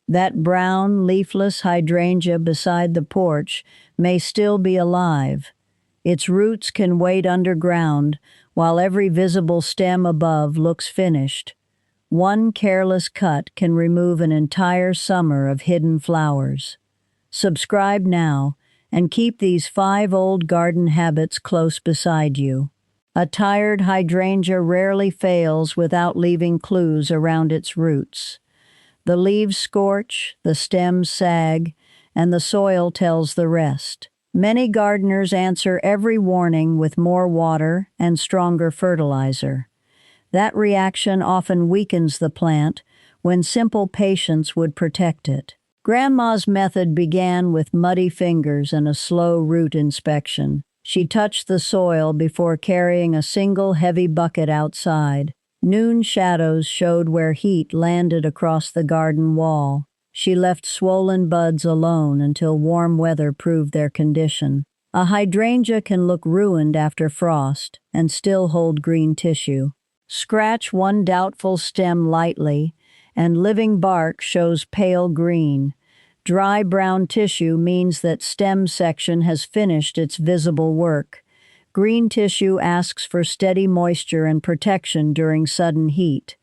That brown, leafless hydrangea beside the porch may still be alive. Its roots can wade underground, while every visible stem above looks finished. One careless cut can remove an entire summer of hidden flowers. Subscribe now, and keep these 5 old garden habits close beside you. A tired hydrangea rarely fails without leaving clues around its roots. The leaves scorch, the stems sag, and the soil tells the rest. Many gardeners answer every warning with more water and stronger fertilizer. That reaction often weakens the plant when simple patience would protect it. Grandma's method began with muddy fingers and a slow root inspection. She touched the soil before carrying a single heavy bucket outside. Noon shadows showed where heat landed across the garden wall. She left swollen buds alone until warm weather proved their condition. A hydrangea can look ruined after frost and still hold green tissue. Scratch one doubtful stem lightly, and living bark shows pale green. Dry brown tissue means that stem section has finished its visible work. Green tissue asks for steady moisture and protection during sudden heat.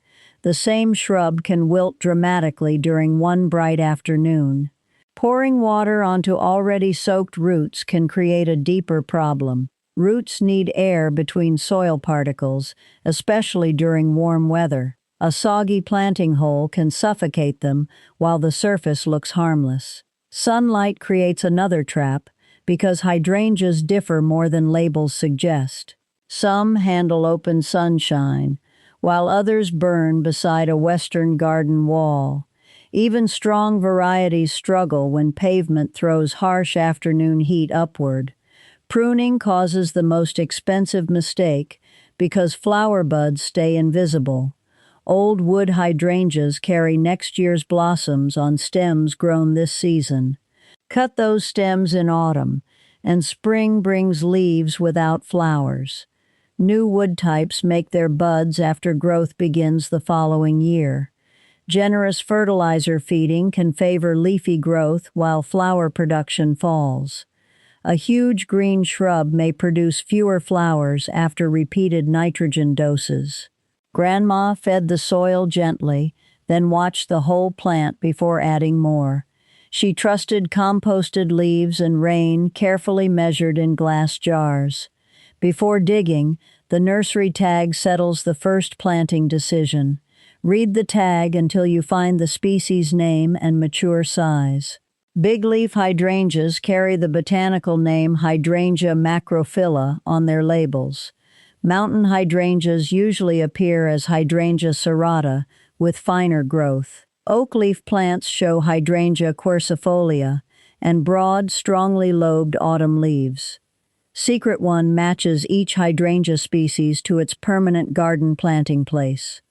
The same shrub can wilt dramatically during one bright afternoon. Pouring water onto already soaked roots can create a deeper problem. Roots need air between soil particles, especially during warm weather. A soggy planting hole can suffocate them while the surface looks harmless. Sunlight creates another trap because hydrangeas differ more than labels suggest. Some handle open sunshine, while others burn beside a western garden wall. Even strong varieties struggle when pavement throws harsh afternoon heat upward. Pruning causes the most expensive mistake because flower buds stay invisible. Old wood hydrangeas carry next year's blossoms on stems grown this season. Cut those stems in autumn, and spring brings leaves without flowers. New wood types make their buds after growth begins the following year. Generous fertilizer feeding can favor leafy growth while flower production falls. A huge green shrub may produce fewer flowers after repeated nitrogen doses. Grandma fed the soil gently, then watched the whole plant before adding more. She trusted composted leaves and rain carefully measured in glass jars. Before digging, the nursery tag settles the first planting decision. Read the tag until you find the species name and mature size. Bigleaf hydrangeas carry the botanical name Hydrangea macrophylla on their labels. Mountain hydrangeas usually appear as Hydrangea serrata, with finer growth. Oakleaf plants show Hydrangea quercifolia and broad, strongly lobed autumn leaves. Secret One matches each hydrangea species to its permanent garden planting place.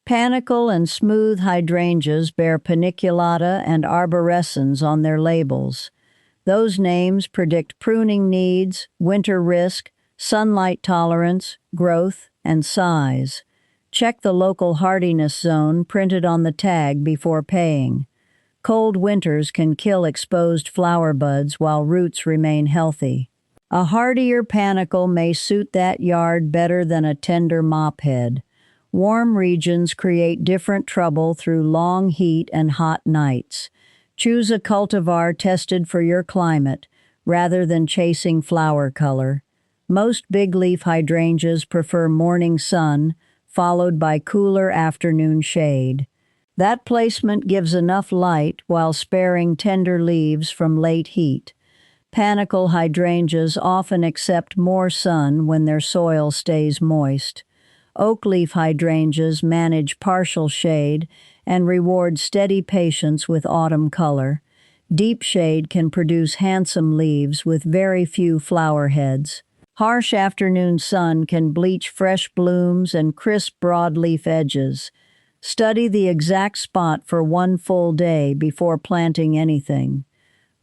Panicle and smooth hydrangeas bear paniculata and arborescens on their labels. Those names predict pruning needs, winter risk, sunlight tolerance, growth, and size. Check the local hardiness zone printed on the tag before paying. Cold winters can kill exposed flower buds while roots remain healthy. A hardier panicle may suit that yard better than a tender mophead. Warm regions create different trouble through long heat and hot nights. Choose a cultivar tested for your climate rather than chasing flower color. Most bigleaf hydrangeas prefer morning sun, followed by cooler afternoon shade. That placement gives enough light while sparing tender leaves from late heat. Panicle hydrangeas often accept more sun when their soil stays moist. Oakleaf hydrangeas manage partial shade and reward steady patience with autumn color. Deep shade can produce handsome leaves with very few flower heads. Harsh afternoon sun can bleach fresh blooms and crisp broadleaf edges. Study the exact spot for one full day before planting anything.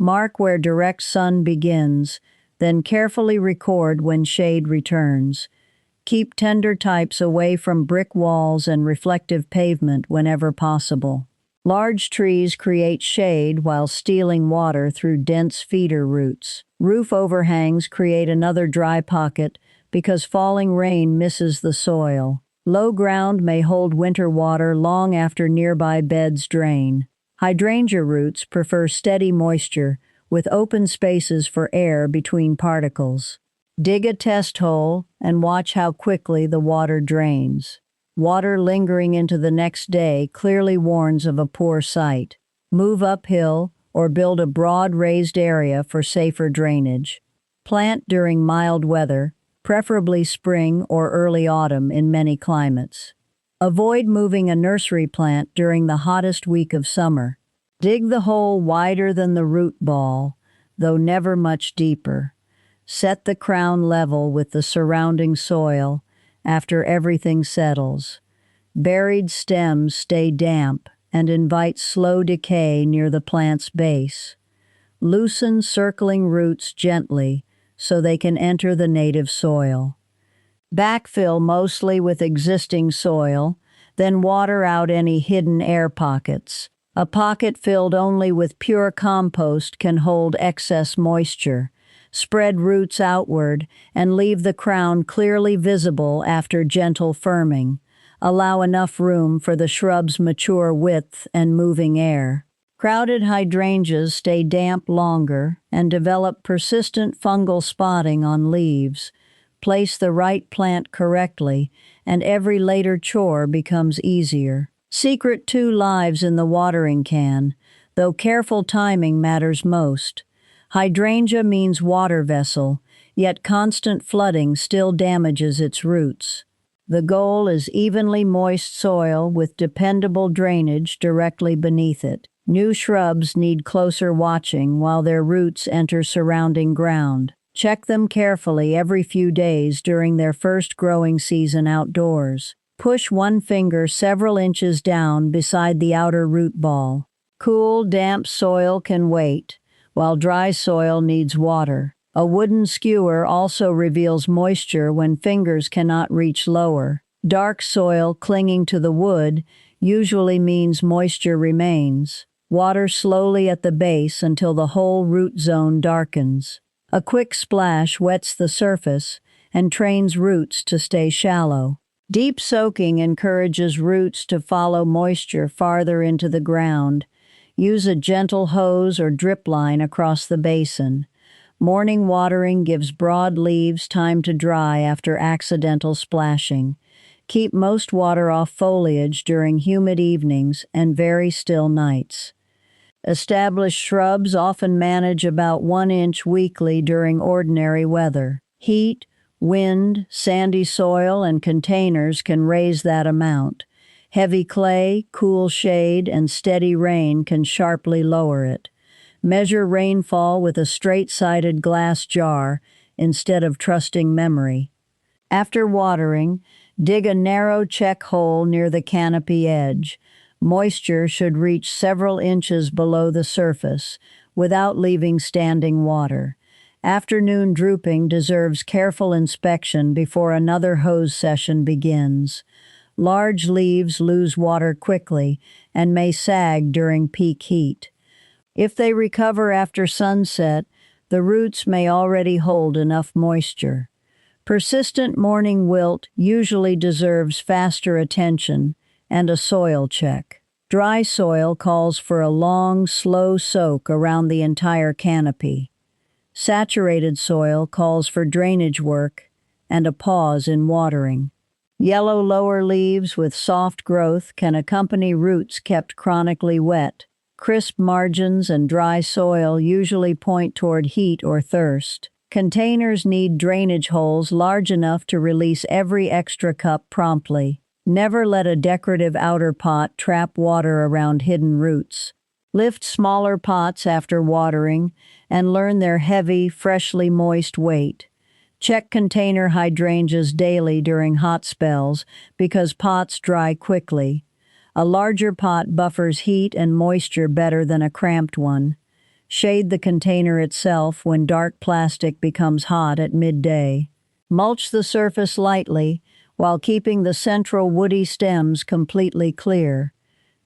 Mark where direct sun begins, then carefully record when shade returns. Keep tender types away from brick walls and reflective pavement whenever possible. Large trees create shade while stealing water through dense feeder roots. Roof overhangs create another dry pocket because falling rain misses the soil. Low ground may hold winter water long after nearby beds drain. Hydrangea roots prefer steady moisture with open spaces for air between particles. Dig a test hole and watch how quickly the water drains. Water lingering into the next day clearly warns of a poor site. Move uphill or build a broad raised area for safer drainage. Plant during mild weather, preferably spring or early autumn in many climates. Avoid moving a nursery plant during the hottest week of summer. Dig the hole wider than the root ball, though never much deeper. Set the crown level with the surrounding soil after everything settles. Buried stems stay damp and invite slow decay near the plant's base. Loosen circling roots gently so they can enter the native soil. Backfill mostly with existing soil, then water out any hidden air pockets. A pocket filled only with pure compost can hold excess moisture. Spread roots outward and leave the crown clearly visible after gentle firming. Allow enough room for the shrub's mature width and moving air. Crowded hydrangeas stay damp longer and develop persistent fungal spotting on leaves. Place the right plant correctly, and every later chore becomes easier. Secret 2 lives in the watering can, though careful timing matters most. Hydrangea means water vessel, yet constant flooding still damages its roots. The goal is evenly moist soil with dependable drainage directly beneath it. New shrubs need closer watching while their roots enter surrounding ground. Check them carefully every few days during their first growing season outdoors. Push one finger several inches down beside the outer root ball. Cool, damp soil can wait, while dry soil needs water. A wooden skewer also reveals moisture when fingers cannot reach lower. Dark soil clinging to the wood usually means moisture remains. Water slowly at the base until the whole root zone darkens. A quick splash wets the surface and trains roots to stay shallow. Deep soaking encourages roots to follow moisture farther into the ground. Use a gentle hose or drip line across the basin. Morning watering gives broad leaves time to dry after accidental splashing. Keep most water off foliage during humid evenings and very still nights. Established shrubs often manage about 1 inch weekly during ordinary weather. Heat, wind, sandy soil, and containers can raise that amount. Heavy clay, cool shade, and steady rain can sharply lower it. Measure rainfall with a straight-sided glass jar instead of trusting memory. After watering, dig a narrow check hole near the canopy edge. Moisture should reach several inches below the surface without leaving standing water. Afternoon drooping deserves careful inspection before another hose session begins. Large leaves lose water quickly and may sag during peak heat. If they recover after sunset, the roots may already hold enough moisture. Persistent morning wilt usually deserves faster attention and a soil check. Dry soil calls for a long, slow soak around the entire canopy. Saturated soil calls for drainage work and a pause in watering. Yellow lower leaves with soft growth can accompany roots kept chronically wet. Crisp margins and dry soil usually point toward heat or thirst. Containers need drainage holes large enough to release every extra cup promptly. Never let a decorative outer pot trap water around hidden roots. Lift smaller pots after watering and learn their heavy, freshly moist weight. Check container hydrangeas daily during hot spells because pots dry quickly. A larger pot buffers heat and moisture better than a cramped one. Shade the container itself when dark plastic becomes hot at midday. Mulch the surface lightly while keeping the central woody stems completely clear.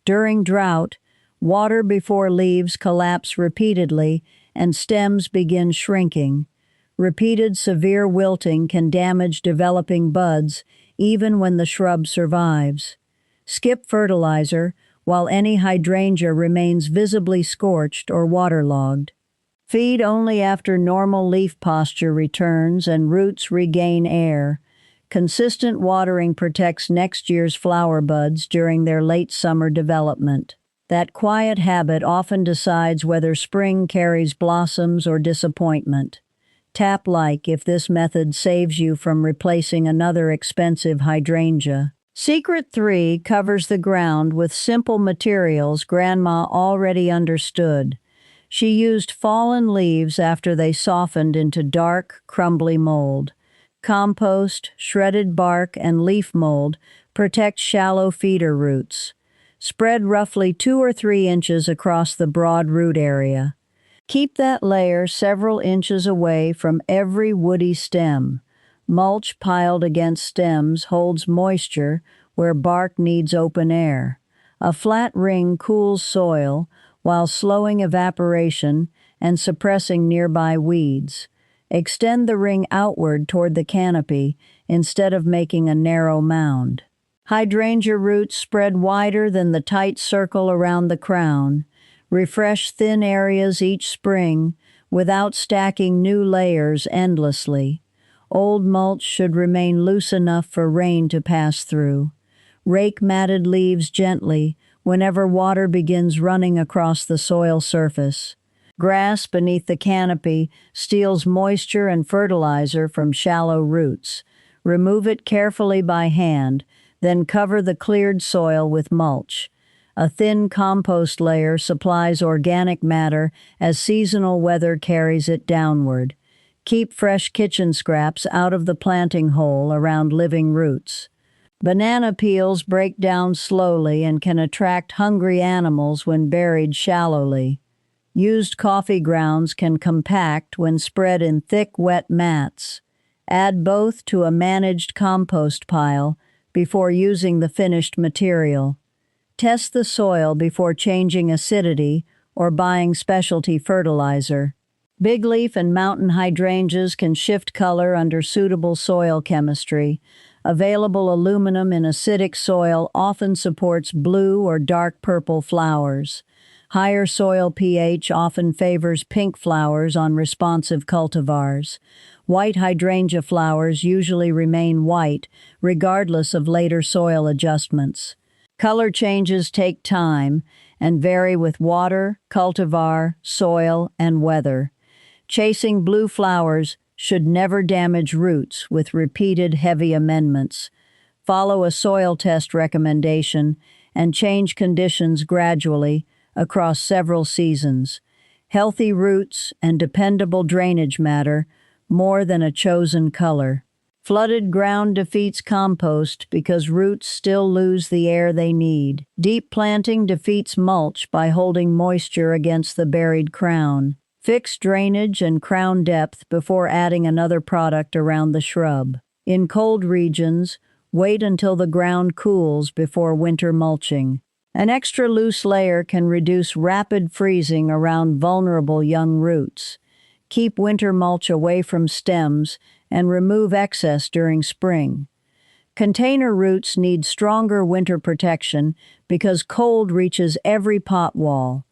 During drought, Water before leaves collapse repeatedly and stems begin shrinking. Repeated severe wilting can damage developing buds even when the shrub survives. Skip fertilizer while any hydrangea remains visibly scorched or waterlogged. Feed only after normal leaf posture returns and roots regain air. Consistent watering protects next year's flower buds during their late summer development. That quiet habit often decides whether spring carries blossoms or disappointment. Tap like if this method saves you from replacing another expensive hydrangea. Secret 3 covers the ground with simple materials Grandma already understood. She used fallen leaves after they softened into dark, crumbly mold. Compost, shredded bark, and leaf mold protect shallow feeder roots. Spread roughly 2 or 3 inches across the broad root area. Keep that layer several inches away from every woody stem. Mulch piled against stems holds moisture where bark needs open air. A flat ring cools soil while slowing evaporation and suppressing nearby weeds. Extend the ring outward toward the canopy instead of making a narrow mound. Hydrangea roots spread wider than the tight circle around the crown. Refresh thin areas each spring without stacking new layers endlessly. Old mulch should remain loose enough for rain to pass through. Rake matted leaves gently whenever water begins running across the soil surface. Grass beneath the canopy steals moisture and fertilizer from shallow roots. Remove it carefully by hand, then cover the cleared soil with mulch. A thin compost layer supplies organic matter as seasonal weather carries it downward. Keep fresh kitchen scraps out of the planting hole around living roots. Banana peels break down slowly and can attract hungry animals when buried shallowly. Used coffee grounds can compact when spread in thick, wet mats. Add both to a managed compost pile before using the finished material. Test the soil before changing acidity or buying specialty fertilizer. Bigleaf and mountain hydrangeas can shift color under suitable soil chemistry. Available aluminum in acidic soil often supports blue or dark purple flowers. Higher soil pH often favors pink flowers on responsive cultivars. White hydrangea flowers usually remain white, regardless of later soil adjustments. Color changes take time and vary with water, cultivar, soil, and weather. Chasing blue flowers should never damage roots with repeated heavy amendments. Follow a soil test recommendation and change conditions gradually across several seasons. Healthy roots and dependable drainage matter more than a chosen color. Flooded ground defeats compost because roots still lose the air they need. Deep planting defeats mulch by holding moisture against the buried crown. Fix drainage and crown depth before adding another product around the shrub. In cold regions, wait until the ground cools before winter mulching. An extra loose layer can reduce rapid freezing around vulnerable young roots. Keep winter mulch away from stems and remove excess during spring. Container roots need stronger winter protection because cold reaches every pot wall.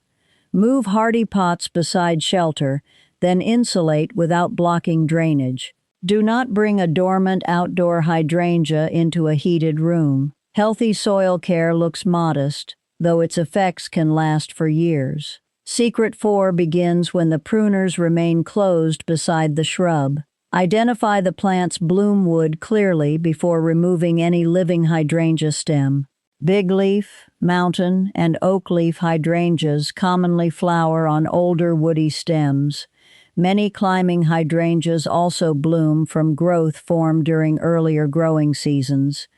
Move hardy pots beside shelter, then insulate without blocking drainage. Do not bring a dormant outdoor hydrangea into a heated room. Healthy soil care looks modest, though its effects can last for years. Secret 4 begins when the pruners remain closed beside the shrub. Identify the plant's bloom wood clearly before removing any living hydrangea stem. Bigleaf, mountain, and oakleaf hydrangeas commonly flower on older woody stems. Many climbing hydrangeas also bloom from growth formed during earlier growing seasons.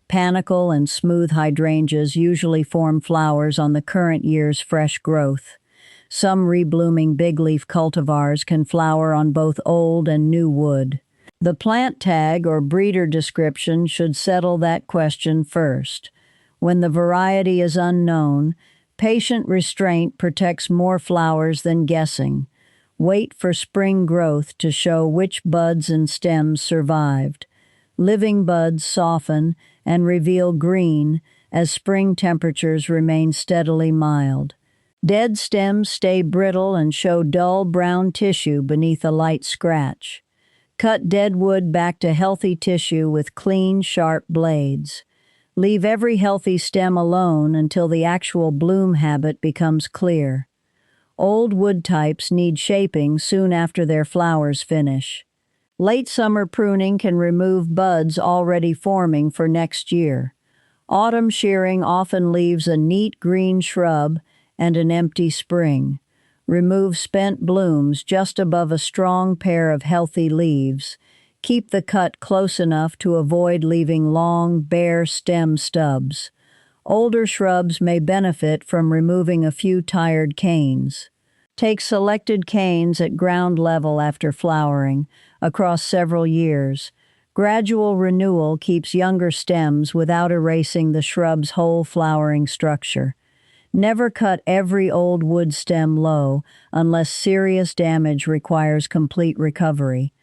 Panicle and smooth hydrangeas usually form flowers on the current year's fresh growth. Some reblooming bigleaf cultivars can flower on both old and new wood. The plant tag or breeder description should settle that question first. When the variety is unknown, Patient restraint protects more flowers than guessing. Wait for spring growth to show which buds and stems survived. Living buds soften and reveal green as spring temperatures remain steadily mild. Dead stems stay brittle and show dull brown tissue beneath a light scratch. Cut dead wood back to healthy tissue with clean, sharp blades. Leave every healthy stem alone until the actual bloom habit becomes clear. Old wood types need shaping soon after their flowers finish. Late summer pruning can remove buds already forming for next year. Autumn shearing often leaves a neat green shrub and an empty spring. Remove spent blooms just above a strong pair of healthy leaves. Keep the cut close enough to avoid leaving long, bare stem stubs. Older shrubs may benefit from removing a few tired canes. Take selected canes at ground level after flowering, across several years. Gradual renewal keeps younger stems without erasing the shrub's whole flowering structure. Never cut every old wood stem low unless serious damage requires complete recovery.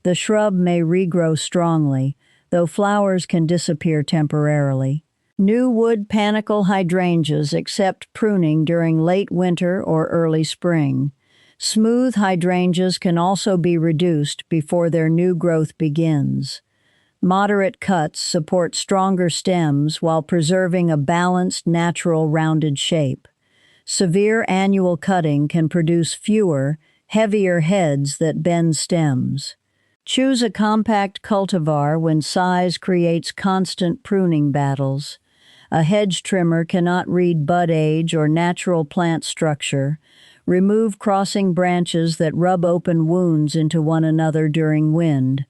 The shrub may regrow strongly, though flowers can disappear temporarily. New wood panicle hydrangeas accept pruning during late winter or early spring. Smooth hydrangeas can also be reduced before their new growth begins. Moderate cuts support stronger stems while preserving a balanced, natural, rounded shape. Severe annual cutting can produce fewer, heavier heads that bend stems. Choose a compact cultivar when size creates constant pruning battles. A hedge trimmer cannot read bud age or natural plant structure. Remove crossing branches that rub open wounds into one another during wind.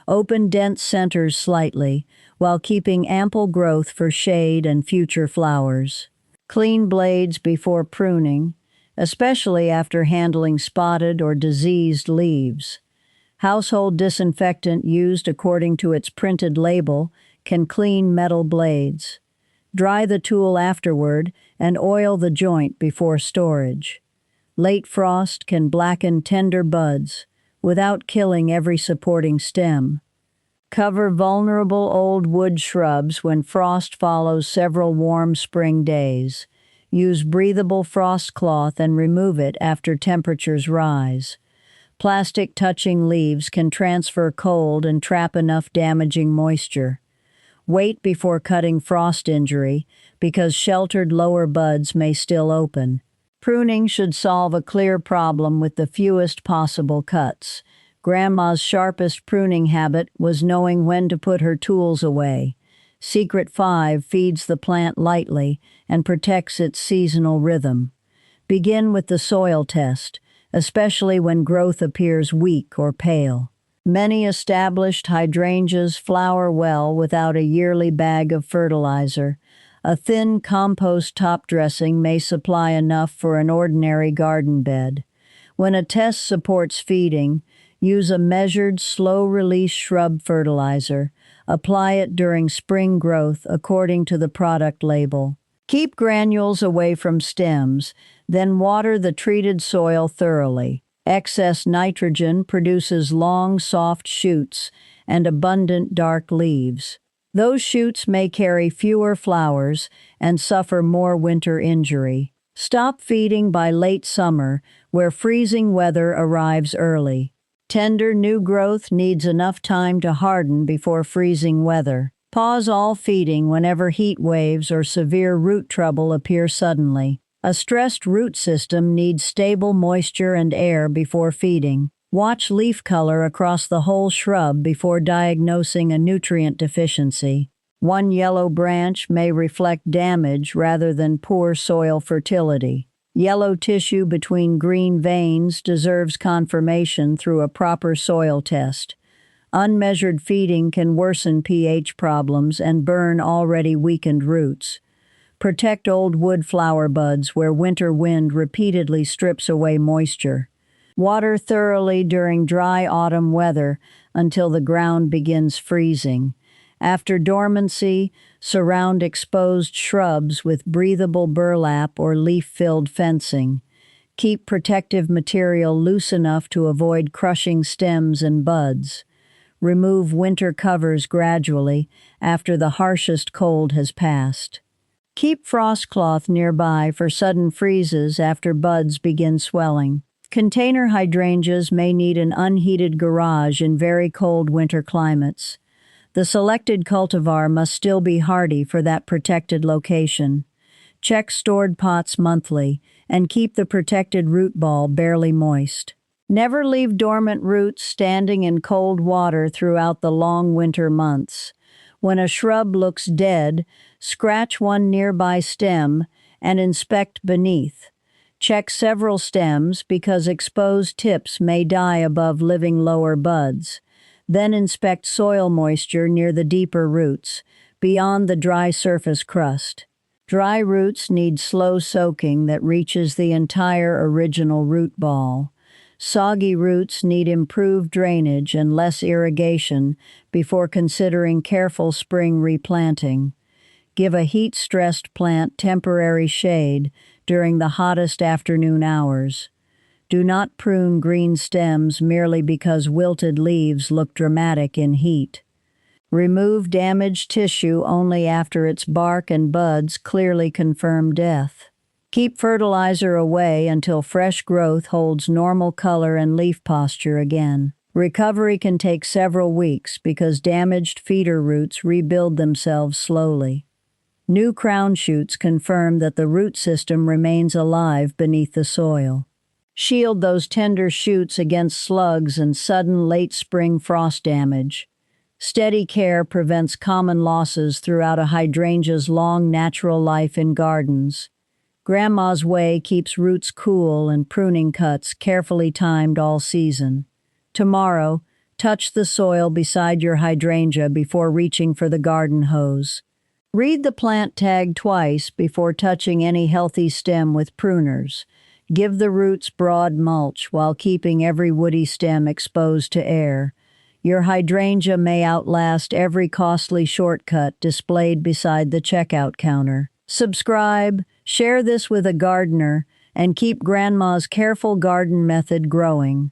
Open dense centers slightly, while keeping ample growth for shade and future flowers. Clean blades before pruning, especially after handling spotted or diseased leaves. Household disinfectant used according to its printed label can clean metal blades. Dry the tool afterward and oil the joint before storage. Late frost can blacken tender buds without killing every supporting stem. Cover vulnerable old wood shrubs when frost follows several warm spring days. Use breathable frost cloth and remove it after temperatures rise. Plastic touching leaves can transfer cold and trap enough damaging moisture. Wait before cutting frost injury because sheltered lower buds may still open. Pruning should solve a clear problem with the fewest possible cuts. Grandma's sharpest pruning habit was knowing when to put her tools away. Secret 5 feeds the plant lightly and protects its seasonal rhythm. Begin with the soil test, especially when growth appears weak or pale. Many established hydrangeas flower well without a yearly bag of fertilizer. A thin compost top dressing may supply enough for an ordinary garden bed. When a test supports feeding, use a measured, slow-release shrub fertilizer. Apply it during spring growth according to the product label. Keep granules away from stems, then water the treated soil thoroughly. Excess nitrogen produces long, soft shoots and abundant dark leaves. Those shoots may carry fewer flowers and suffer more winter injury. Stop feeding by late summer, where freezing weather arrives early. Tender new growth needs enough time to harden before freezing weather. Pause all feeding whenever heat waves or severe root trouble appear suddenly. A stressed root system needs stable moisture and air before feeding. Watch leaf color across the whole shrub before diagnosing a nutrient deficiency. One yellow branch may reflect damage rather than poor soil fertility. Yellow tissue between green veins deserves confirmation through a proper soil test. Unmeasured feeding can worsen pH problems and burn already weakened roots. Protect old wood flower buds where winter wind repeatedly strips away moisture. Water thoroughly during dry autumn weather until the ground begins freezing. After dormancy, surround exposed shrubs with breathable burlap or leaf-filled fencing. Keep protective material loose enough to avoid crushing stems and buds. Remove winter covers gradually after the harshest cold has passed. Keep frost cloth nearby for sudden freezes after buds begin swelling. Container hydrangeas may need an unheated garage in very cold winter climates. The selected cultivar must still be hardy for that protected location. Check stored pots monthly and keep the protected root ball barely moist. Never leave dormant roots standing in cold water throughout the long winter months. When a shrub looks dead, scratch one nearby stem and inspect beneath. Check several stems because exposed tips may die above living lower buds. Then inspect soil moisture near the deeper roots, beyond the dry surface crust. Dry roots need slow soaking that reaches the entire original root ball. Soggy roots need improved drainage and less irrigation before considering careful spring replanting. Give a heat-stressed plant temporary shade during the hottest afternoon hours. Do not prune green stems merely because wilted leaves look dramatic in heat. Remove damaged tissue only after its bark and buds clearly confirm death. Keep fertilizer away until fresh growth holds normal color and leaf posture again. Recovery can take several weeks because damaged feeder roots rebuild themselves slowly. New crown shoots confirm that the root system remains alive beneath the soil. Shield those tender shoots against slugs and sudden late spring frost damage. Steady care prevents common losses throughout a hydrangea's long natural life in gardens. Grandma's way keeps roots cool and pruning cuts carefully timed all season. Tomorrow, touch the soil beside your hydrangea before reaching for the garden hose. Read the plant tag twice before touching any healthy stem with pruners. Give the roots broad mulch while keeping every woody stem exposed to air. Your hydrangea may outlast every costly shortcut displayed beside the checkout counter. Subscribe, share this with a gardener, and keep Grandma's careful garden method growing.